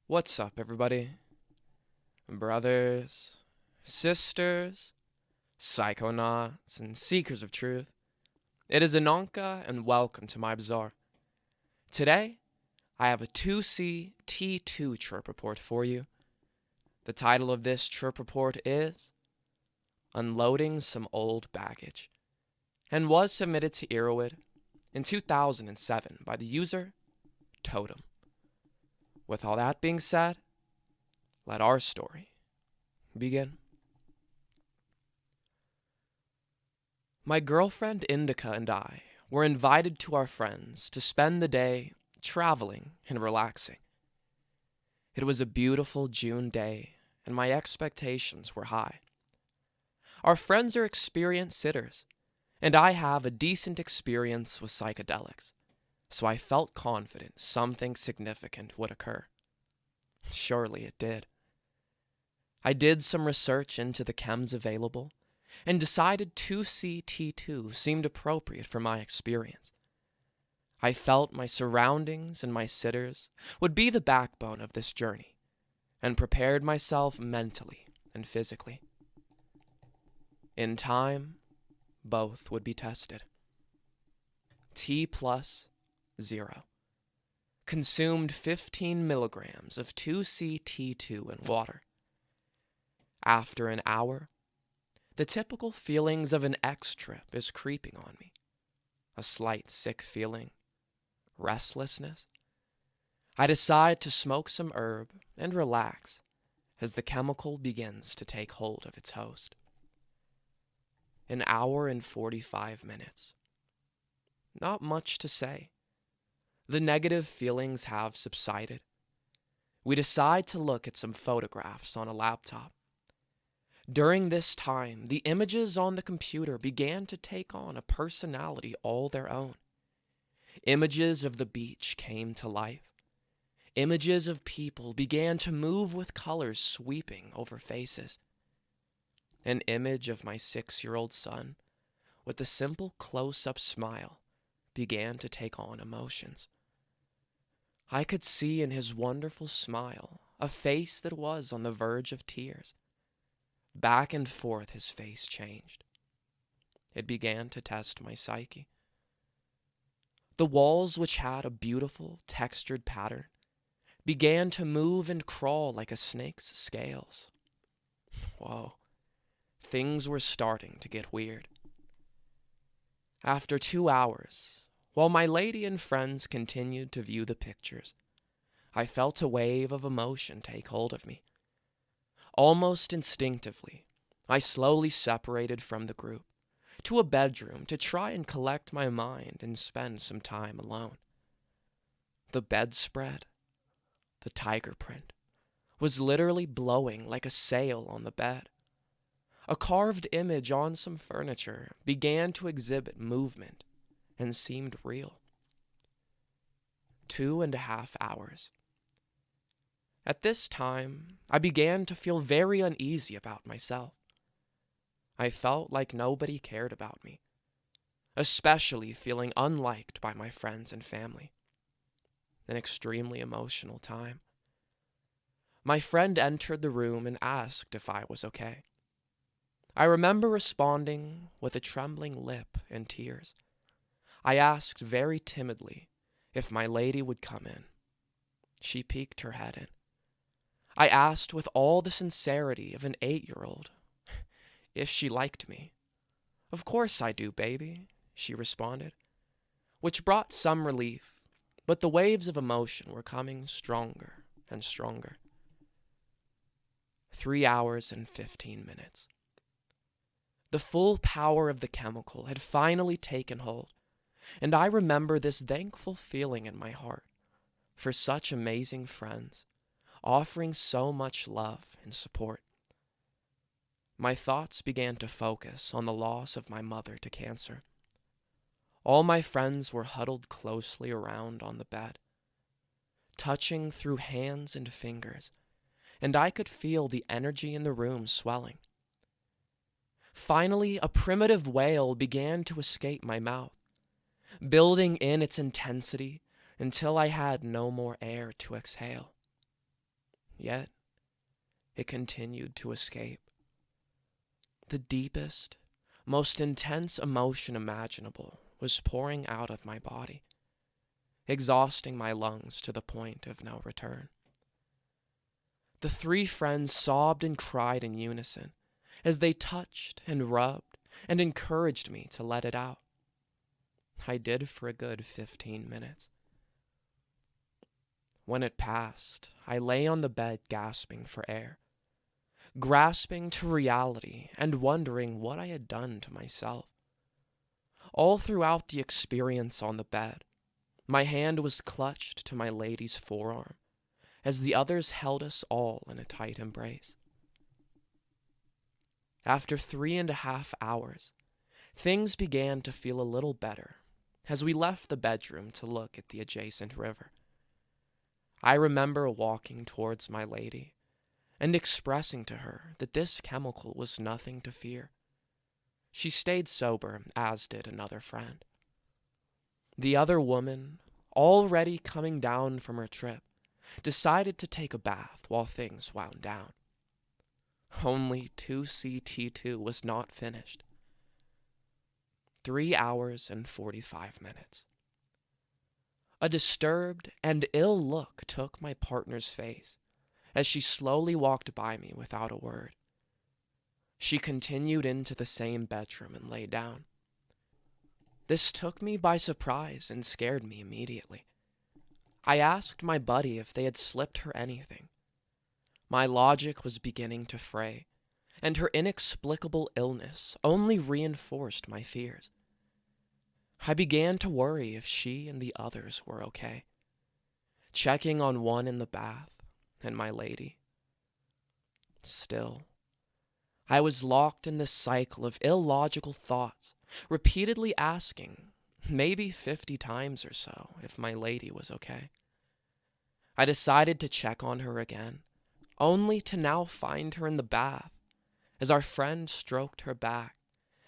What's up, everybody? Brothers, sisters, psychonauts, and seekers of truth. It is Ananka, and welcome to my bazaar. Today, I have a 2C-T-2 chirp report for you. The title of this chirp report is Unloading Some Old Baggage, and was submitted to Erowid in 2007 by the user Totem. With all that being said, let our story begin. My girlfriend Indica and I were invited to our friends to spend the day traveling and relaxing. It was a beautiful June day, and my expectations were high. Our friends are experienced sitters, and I have a decent experience with psychedelics, so I felt confident something significant would occur. Surely it did. I did some research into the chems available and decided 2C-T-2 seemed appropriate for my experience. I felt my surroundings and my sitters would be the backbone of this journey, and prepared myself mentally and physically. In time, both would be tested. T plus 0. Consumed 15 milligrams of 2C-T2 in water. After an hour, the typical feelings of an X trip is creeping on me. A slight sick feeling, restlessness. I decide to smoke some herb and relax as the chemical begins to take hold of its host. An hour and 45 minutes. Not much to say. The negative feelings have subsided. We decide to look at some photographs on a laptop. During this time, the images on the computer began to take on a personality all their own. Images of the beach came to life. Images of people began to move with colors sweeping over faces. An image of my 6-year-old son, with a simple close-up smile, began to take on emotions. I could see in his wonderful smile a face that was on the verge of tears. Back and forth his face changed. It began to test my psyche. The walls, which had a beautiful, textured pattern, began to move and crawl like a snake's scales. Whoa. Things were starting to get weird. After 2 hours, while my lady and friends continued to view the pictures, I felt a wave of emotion take hold of me. Almost instinctively, I slowly separated from the group to a bedroom to try and collect my mind and spend some time alone. The bedspread, the tiger print, was literally blowing like a sail on the bed. A carved image on some furniture began to exhibit movement and seemed real. 2.5 hours. At this time, I began to feel very uneasy about myself. I felt like nobody cared about me, especially feeling unliked by my friends and family. An extremely emotional time. My friend entered the room and asked if I was okay. I remember responding with a trembling lip and tears. I asked very timidly if my lady would come in. She peeked her head in. I asked with all the sincerity of an 8-year-old if she liked me. "Of course I do, baby," she responded, which brought some relief, but the waves of emotion were coming stronger and stronger. 3 hours and 15 minutes. The full power of the chemical had finally taken hold, and I remember this thankful feeling in my heart for such amazing friends, offering so much love and support. My thoughts began to focus on the loss of my mother to cancer. All my friends were huddled closely around on the bed, touching through hands and fingers, and I could feel the energy in the room swelling. Finally, a primitive wail began to escape my mouth, building in its intensity until I had no more air to exhale. Yet, it continued to escape. The deepest, most intense emotion imaginable was pouring out of my body, exhausting my lungs to the point of no return. The three friends sobbed and cried in unison as they touched and rubbed and encouraged me to let it out. I did for a good 15 minutes. When it passed, I lay on the bed gasping for air, grasping to reality and wondering what I had done to myself. All throughout the experience on the bed, my hand was clutched to my lady's forearm as the others held us all in a tight embrace. After 3.5 hours, things began to feel a little better as we left the bedroom to look at the adjacent river. I remember walking towards my lady and expressing to her that this chemical was nothing to fear. She stayed sober, as did another friend. The other woman, already coming down from her trip, decided to take a bath while things wound down. Only 2C-T-2 was not finished. 3 hours and 45 minutes. A disturbed and ill look took my partner's face as she slowly walked by me without a word. She continued into the same bedroom and lay down. This took me by surprise and scared me immediately. I asked my buddy if they had slipped her anything. My logic was beginning to fray, and her inexplicable illness only reinforced my fears. I began to worry if she and the others were okay, checking on one in the bath and my lady. Still, I was locked in this cycle of illogical thoughts, repeatedly asking, maybe 50 times or so, if my lady was okay. I decided to check on her again, only to now find her in the bath as our friend stroked her back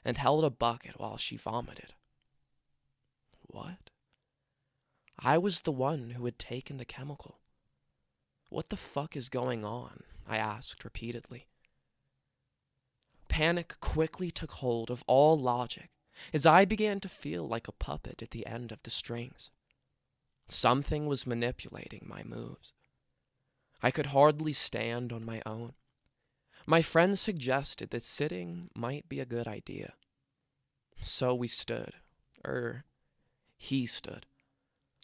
and held a bucket while she vomited. What? I was the one who had taken the chemical. What the fuck is going on? I asked repeatedly. Panic quickly took hold of all logic as I began to feel like a puppet at the end of the strings. Something was manipulating my moves. I could hardly stand on my own. My friends suggested that sitting might be a good idea. So we stood, he stood,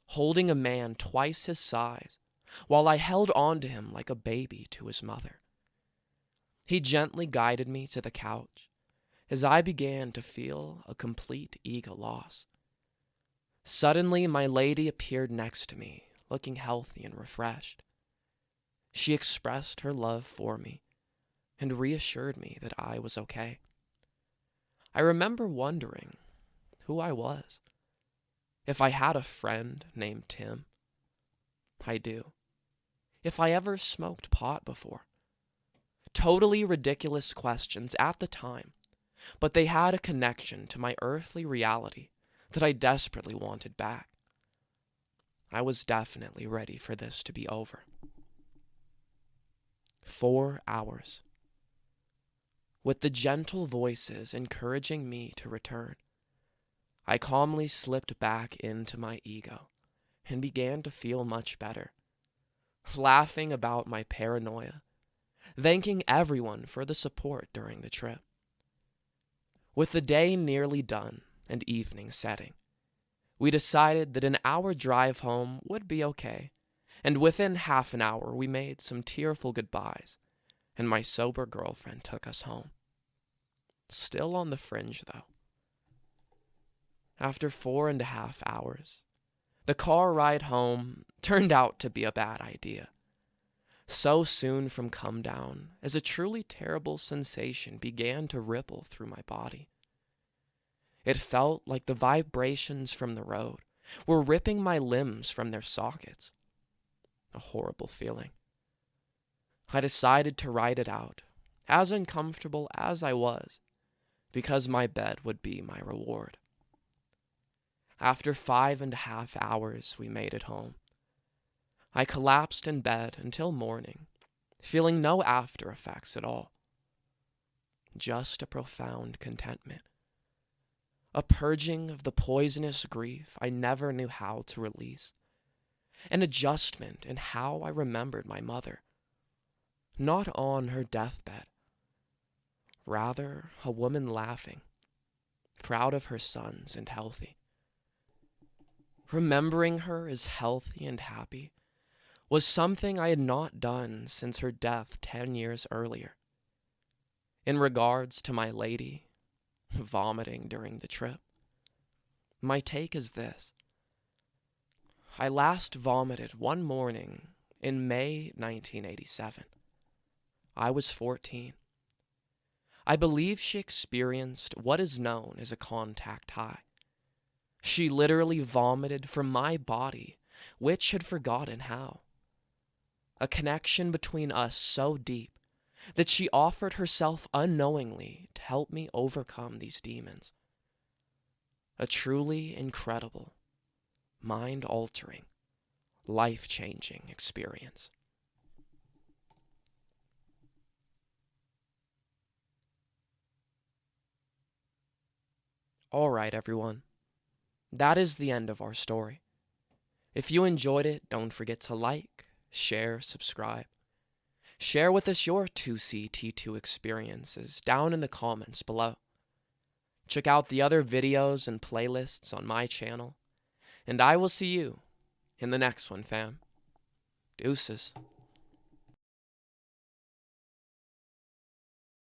holding a man twice his size, while I held on to him like a baby to his mother. He gently guided me to the couch as I began to feel a complete ego loss. Suddenly, my lady appeared next to me, looking healthy and refreshed. She expressed her love for me and reassured me that I was okay. I remember wondering who I was. If I had a friend named Tim. I do. If I ever smoked pot before. Totally ridiculous questions at the time, but they had a connection to my earthly reality that I desperately wanted back. I was definitely ready for this to be over. 4 hours. With the gentle voices encouraging me to return, I calmly slipped back into my ego and began to feel much better, laughing about my paranoia, thanking everyone for the support during the trip. With the day nearly done and evening setting, we decided that an hour drive home would be okay, and within half an hour we made some tearful goodbyes, and my sober girlfriend took us home. Still on the fringe, though. After 4.5 hours, the car ride home turned out to be a bad idea. So soon from come down, as a truly terrible sensation began to ripple through my body. It felt like the vibrations from the road were ripping my limbs from their sockets. A horrible feeling. I decided to ride it out, as uncomfortable as I was, because my bed would be my reward. After 5.5 hours, we made it home. I collapsed in bed until morning feeling no after effects at all. Just a profound contentment. A purging of the poisonous grief I never knew how to release. An adjustment in how I remembered my mother. Not on her deathbed. Rather, a woman laughing, proud of her sons and healthy. Remembering her as healthy and happy was something I had not done since her death 10 years earlier. In regards to my lady vomiting during the trip, my take is this. I last vomited one morning in May 1987. I was 14. I believe she experienced what is known as a contact high. She literally vomited from my body, which had forgotten how. A connection between us so deep that she offered herself unknowingly to help me overcome these demons. A truly incredible, mind-altering, life-changing experience. All right, everyone. That is the end of our story. If you enjoyed it, don't forget to like, share, subscribe. Share with us your 2C-T-2 experiences down in the comments below. Check out the other videos and playlists on my channel, and I will see you in the next one, fam. Deuces.